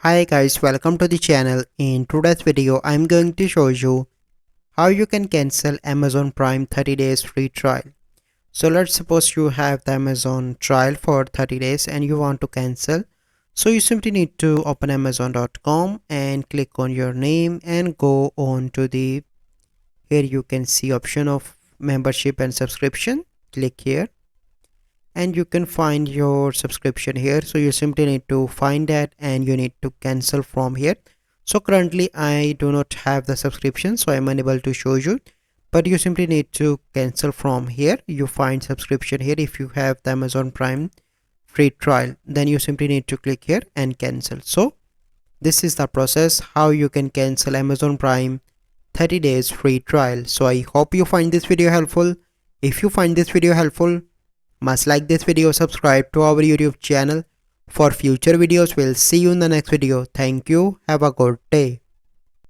Hi guys, welcome to the channel. In today's video, I'm going to show you how you can cancel Amazon Prime 30 days free trial. So let's suppose you have the Amazon trial for 30 days and you want to cancel. So you simply need to open amazon.com and click on your name and go on to here you can see option of membership and subscription. Click here and you can find your subscription here, so you simply need to find that and you need to cancel from here. So currently I do not have the subscription, so I'm unable to show you, but you simply need to cancel from here. You find subscription here. If you have the Amazon Prime free trial, then you simply need to click here and cancel. So this is the process how you can cancel Amazon Prime 30 days free trial. So I hope you find this video helpful. If you find this video helpful, must like this video, subscribe to our YouTube channel for future videos. We'll see you in the next video. Thank you. Have a good day.